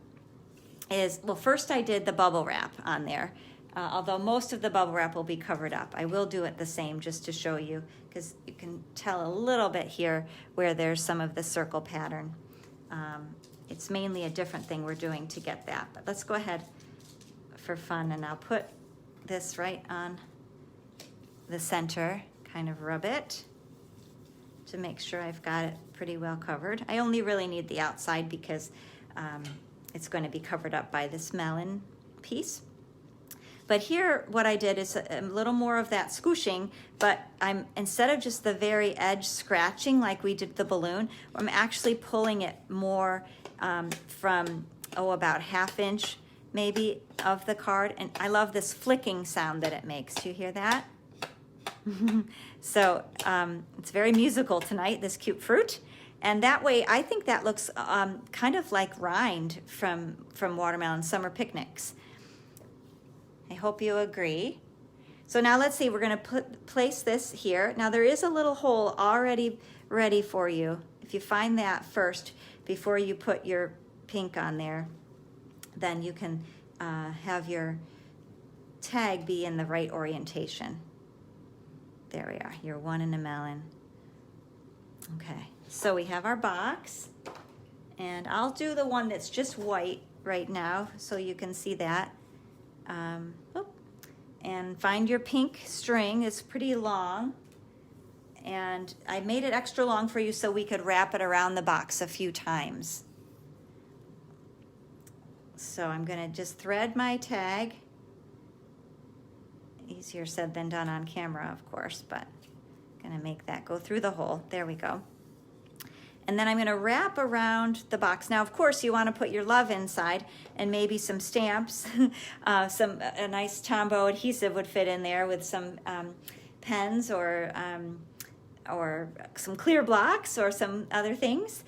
is, well, first I did the bubble wrap on there. Although most of the bubble wrap will be covered up. I will do it the same just to show you, because you can tell a little bit here where there's some of the circle pattern. It's mainly a different thing we're doing to get that. But let's go ahead for fun, and I'll put this right on the center, kind of rub it to make sure I've got it pretty well covered. I only really need the outside because it's going to be covered up by this melon piece. But here what I did is a little more of that squooshing, but instead of just the very edge scratching like we did the balloon, I'm actually pulling it more from, about 1/2 inch maybe of the card. And I love this flicking sound that it makes. Do you hear that? So it's very musical tonight, this Cute Fruit. And that way, I think that looks kind of like rind from watermelon summer picnics. I hope you agree. So now let's see, we're going to place this here. Now there is a little hole already ready for you. If you find that first before you put your pink on there, then you can have your tag be in the right orientation. There we are, you're one in a melon. Okay, so we have our box, and I'll do the one that's just white right now so you can see that. And find your pink string. It's pretty long. And I made it extra long for you so we could wrap it around the box a few times. So I'm going to just thread my tag. Easier said than done on camera, of course, but I'm going to make that go through the hole. There we go. And then I'm going to wrap around the box. Now, of course, you want to put your love inside and maybe some stamps. A nice Tombow adhesive would fit in there with some pens or some clear blocks or some other things.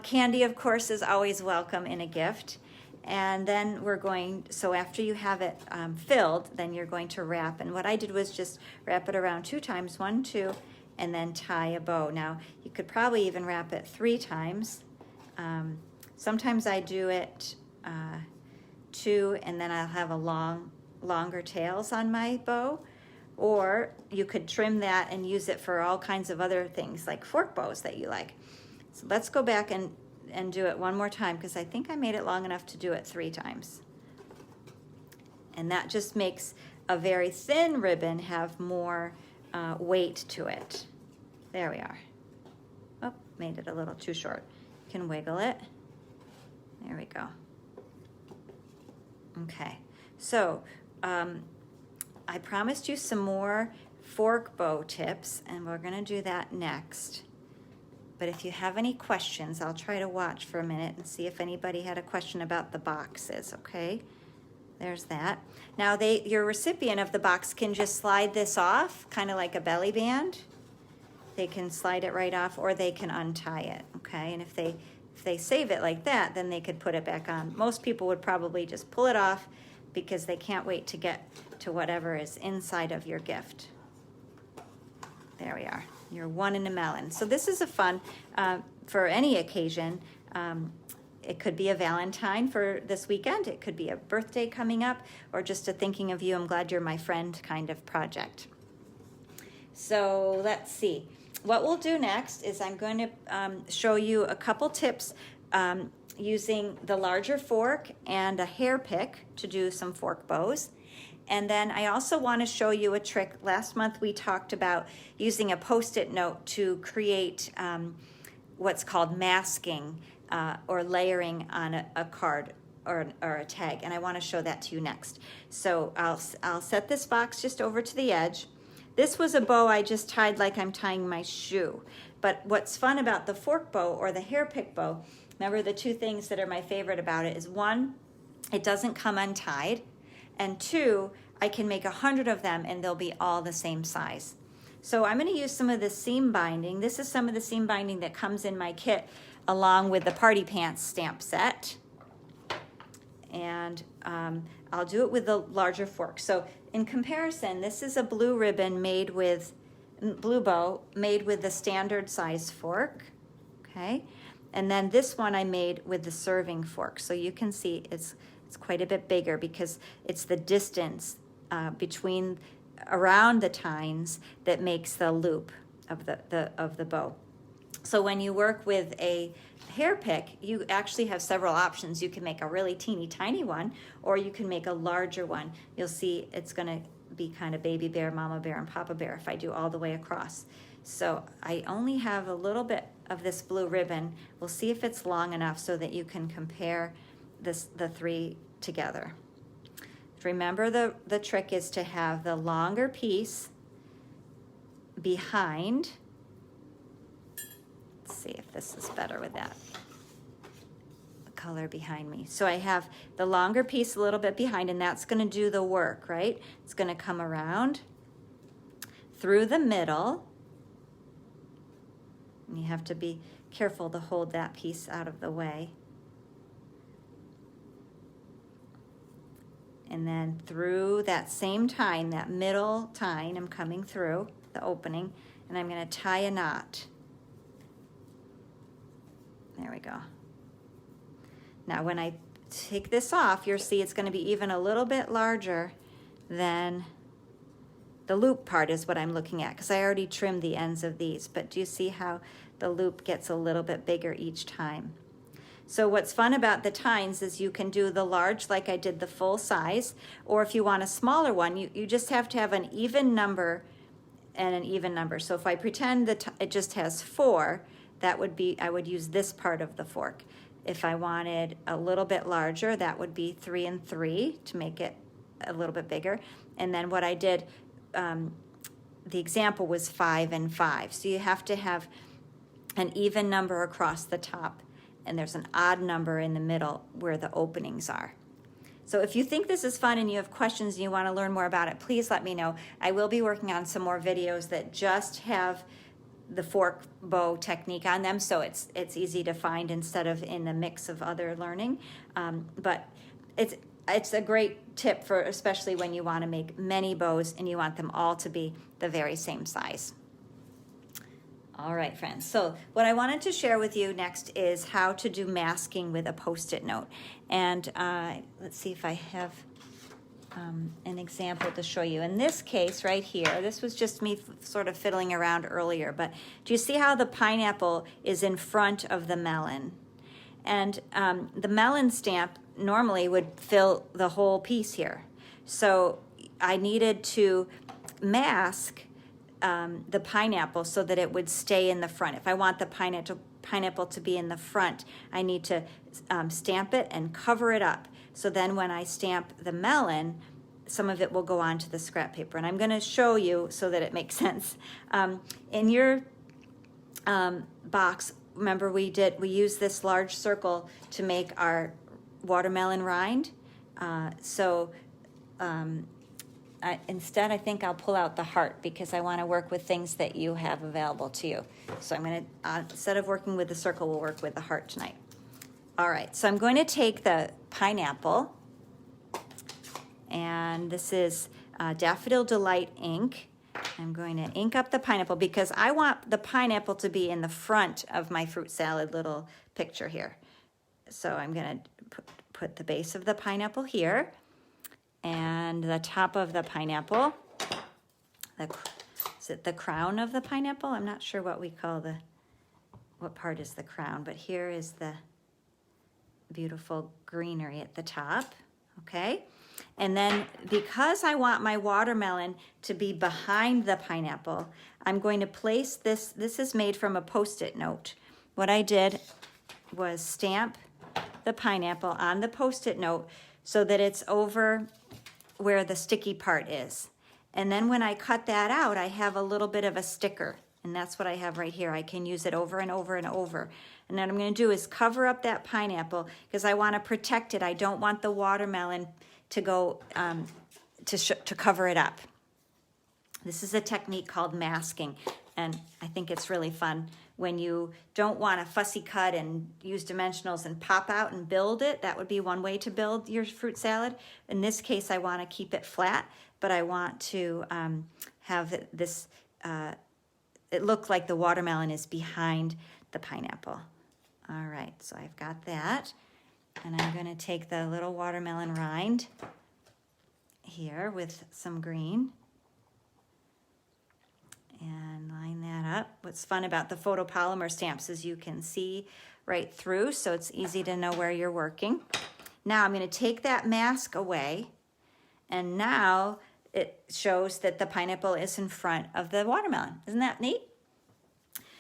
Candy, of course, is always welcome in a gift. And then we're going, so after you have it filled, then you're going to wrap. And what I did was just wrap it around 2 times, 1, 2, and then tie a bow. Now, you could probably even wrap it 3 times. Sometimes I do it 2, and then I'll have a longer tails on my bow. Or you could trim that and use it for all kinds of other things, like fork bows that you like. So let's go back and do it one more time, because I think I made it long enough to do it 3 times. And that just makes a very thin ribbon have more weight to it. There we are. Oh, made it a little too short. You can wiggle it. There we go. Okay, so I promised you some more fork bow tips, and we're going to do that next. But if you have any questions, I'll try to watch for a minute and see if anybody had a question about the boxes, okay? There's that. Now, your recipient of the box can just slide this off, kind of like a belly band. They can slide it right off, or they can untie it, okay? And if they save it like that, then they could put it back on. Most people would probably just pull it off because they can't wait to get to whatever is inside of your gift. There we are. You're 1 in a melon. So this is a fun, for any occasion. It could be a Valentine for this weekend. It could be a birthday coming up, or just a thinking of you, I'm glad you're my friend kind of project. So let's see. What we'll do next is I'm going to show you a couple tips using the larger fork and a hair pick to do some fork bows. And then I also want to show you a trick. Last month we talked about using a Post-it note to create what's called masking or layering on a card or a tag, and I want to show that to you next. So I'll set this box just over to the edge. This was a bow I just tied like I'm tying my shoe. But what's fun about the fork bow or the hair pick bow, remember the 2 things that are my favorite about it is 1, it doesn't come untied, and 2, I can make 100 of them and they'll be all the same size. So I'm going to use some of the seam binding. This is some of the seam binding that comes in my kit along with the Party Pants stamp set. And I'll do it with the larger fork. So in comparison, this is a blue ribbon made with, blue bow made with the standard size fork, okay? And then this one I made with the serving fork. So you can see it's quite a bit bigger because it's the distance around the tines that makes the loop of the bow. So when you work with a hair pick, you actually have several options. You can make a really teeny tiny one, or you can make a larger one. You'll see it's going to be kind of baby bear, mama bear, and papa bear if I do all the way across. So I only have a little bit of this blue ribbon. We'll see if it's long enough so that you can compare the 3 together. Remember, the trick is to have the longer piece behind. Let's see if this is better with that color behind me. So I have the longer piece a little bit behind, and that's going to do the work, right? It's going to come around through the middle, and you have to be careful to hold that piece out of the way. And then through that same tine, that middle tine, I'm coming through the opening, and I'm going to tie a knot. There we go. Now when I take this off, you'll see it's going to be even a little bit larger than the loop part is what I'm looking at, because I already trimmed the ends of these. But do you see how the loop gets a little bit bigger each time? So what's fun about the tines is you can do the large like I did the full size, or if you want a smaller one, you just have to have an even number and an even number. So if I pretend that it just has 4, that would be, I would use this part of the fork. If I wanted a little bit larger, that would be 3 and 3 to make it a little bit bigger. And then what I did, the example was 5 and 5. So you have to have an even number across the top, and there's an odd number in the middle where the openings are. So if you think this is fun and you have questions and you want to learn more about it, please let me know. I will be working on some more videos that just have the fork bow technique on them, so it's easy to find instead of in a mix of other learning. But it's a great tip for especially when you want to make many bows and you want them all to be the very same size. All right, friends, so what I wanted to share with you next is how to do masking with a Post-it note. And let's see if I have an example to show you. In this case right here, this was just me sort of fiddling around earlier, but do you see how the pineapple is in front of the melon? And the melon stamp normally would fill the whole piece here. So I needed to mask the pineapple so that it would stay in the front. If I want the pineapple to be in the front, I need to stamp it and cover it up. So then when I stamp the melon, some of it will go onto the scrap paper. And I'm going to show you so that it makes sense. In your box, remember we used this large circle to make our watermelon rind. Instead, I think I'll pull out the heart because I want to work with things that you have available to you. So I'm going to, instead of working with the circle, we'll work with the heart tonight. All right, so I'm going to take the pineapple, and this is Daffodil Delight Ink. I'm going to ink up the pineapple because I want the pineapple to be in the front of my fruit salad little picture here. So I'm going to put the base of the pineapple here, and the top of the pineapple, is it the crown of the pineapple? I'm not sure what we call what part is the crown, but here is the beautiful greenery at the top, okay? And then because I want my watermelon to be behind the pineapple, I'm going to place this is made from a Post-it note. What I did was stamp the pineapple on the Post-it note so that it's over where the sticky part is. And then when I cut that out, I have a little bit of a sticker, and that's what I have right here. I can use it over and over and over. And what I'm going to do is cover up that pineapple because I want to protect it. I don't want the watermelon to go to cover it up. This is a technique called masking, and I think it's really fun when you don't want to fussy cut and use dimensionals and pop out and build it. That would be one way to build your fruit salad. In this case, I want to keep it flat, but I want to have this, it look like the watermelon is behind the pineapple. All right, so I've got that. And I'm going to take the little watermelon rind here with some green and line that up. What's fun about the photopolymer stamps is you can see right through, so it's easy to know where you're working. Now I'm going to take that mask away, and now it shows that the pineapple is in front of the watermelon. Isn't that neat?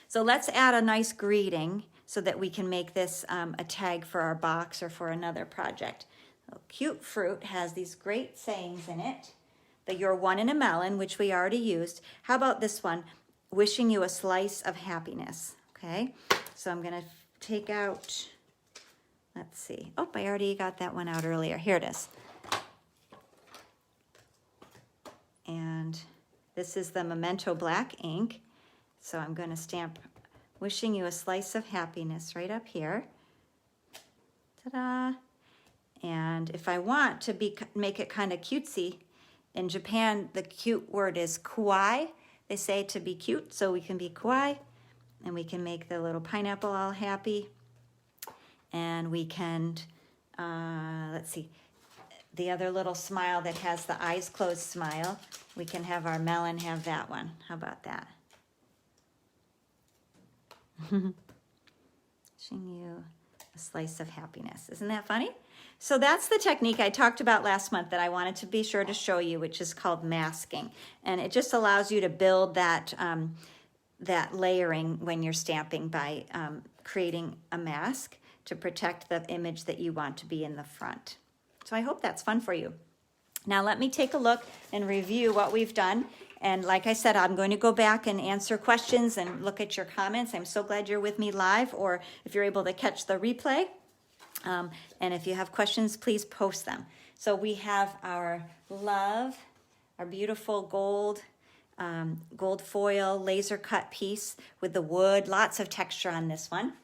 So let's add a nice greeting so that we can make this a tag for our box or for another project. Cute Fruit has these great sayings in it. The You're One in a Melon, which we already used. How about this one? Wishing you a slice of happiness. Okay, so I'm going to take out, let's see. Oh, I already got that one out earlier. Here it is. And this is the Memento Black ink. So I'm going to stamp Wishing You a Slice of Happiness right up here. Ta-da! And if I want to make it kind of cutesy, in Japan, the cute word is kawaii. They say to be cute, so we can be kawaii. And we can make the little pineapple all happy. And we can, let's see, the other little smile that has the eyes closed smile, we can have our melon have that one. How about that? Wishing you A slice of happiness. Isn't that funny? So that's the technique I talked about last month that I wanted to be sure to show you, which is called masking. And it just allows you to build that, that layering when you're stamping by creating a mask to protect the image that you want to be in the front. So I hope that's fun for you. Now let me take a look and review what we've done. And like I said, I'm going to go back and answer questions and look at your comments. I'm so glad you're with me live, or if you're able to catch the replay. And if you have questions, please post them. So we have our love, our beautiful gold, gold foil laser cut piece with the wood, lots of texture on this one.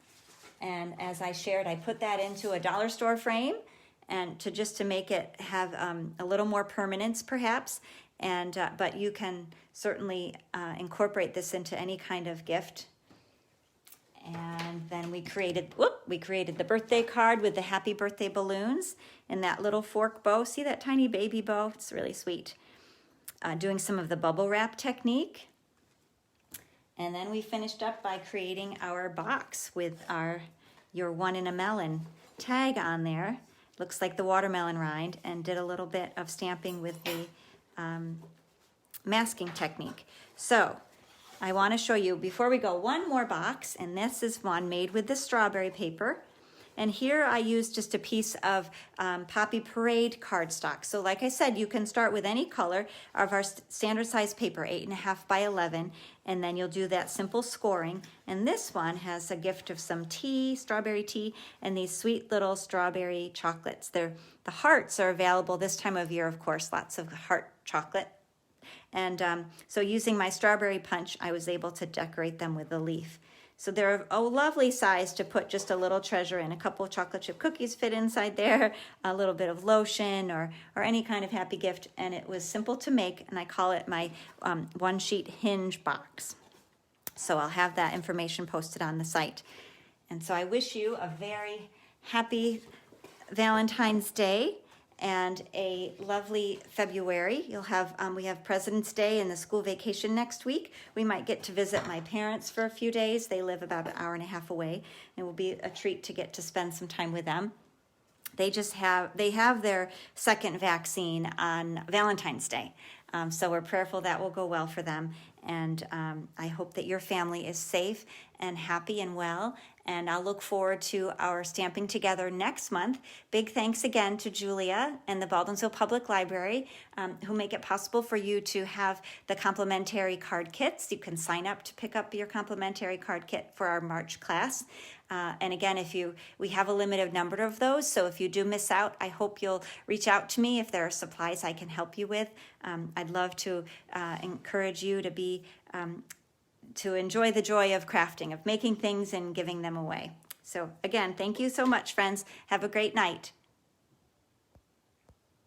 And as I shared, I put that into a dollar store frame and to make it have a little more permanence perhaps. And but you can certainly incorporate this into any kind of gift. And then we created the birthday card with the happy birthday balloons and that little fork bow. See that tiny baby bow? It's really sweet. Doing some of the bubble wrap technique. And then we finished up by creating our box with your one in a melon tag on there. Looks like the watermelon rind, and did a little bit of stamping with the masking technique. So I want to show you, before we go, one more box, and this is one made with the strawberry paper. And here I used just a piece of Poppy Parade cardstock. So like I said, you can start with any color of our standard size paper, 8.5 by 11, and then you'll do that simple scoring. And this one has a gift of some tea, strawberry tea, and these sweet little strawberry chocolates. The hearts are available this time of year, of course, lots of heart chocolate. And so using my strawberry punch, I was able to decorate them with a leaf. So they're a lovely size to put just a little treasure in. A couple of chocolate chip cookies fit inside there, a little bit of lotion or any kind of happy gift. And it was simple to make, and I call it my one sheet hinge box. So I'll have that information posted on the site. And so I wish you a very happy Valentine's Day and a lovely February. You'll have we have President's Day and the school vacation next week. We might get to visit my parents for a few days. They live about an hour and a half away. It will be a treat to get to spend some time with them. They have their second vaccine on Valentine's Day. So we're prayerful that will go well for them. And I hope that your family is safe and happy and well. And I'll look forward to our stamping together next month. Big thanks again to Julia and the Baldwinsville Public Library who make it possible for you to have the complimentary card kits. You can sign up to pick up your complimentary card kit for our March class. And again, we have a limited number of those, so if you do miss out, I hope you'll reach out to me if there are supplies I can help you with. I'd love to encourage you to enjoy the joy of crafting, of making things and giving them away. So again, thank you so much, friends. Have a great night.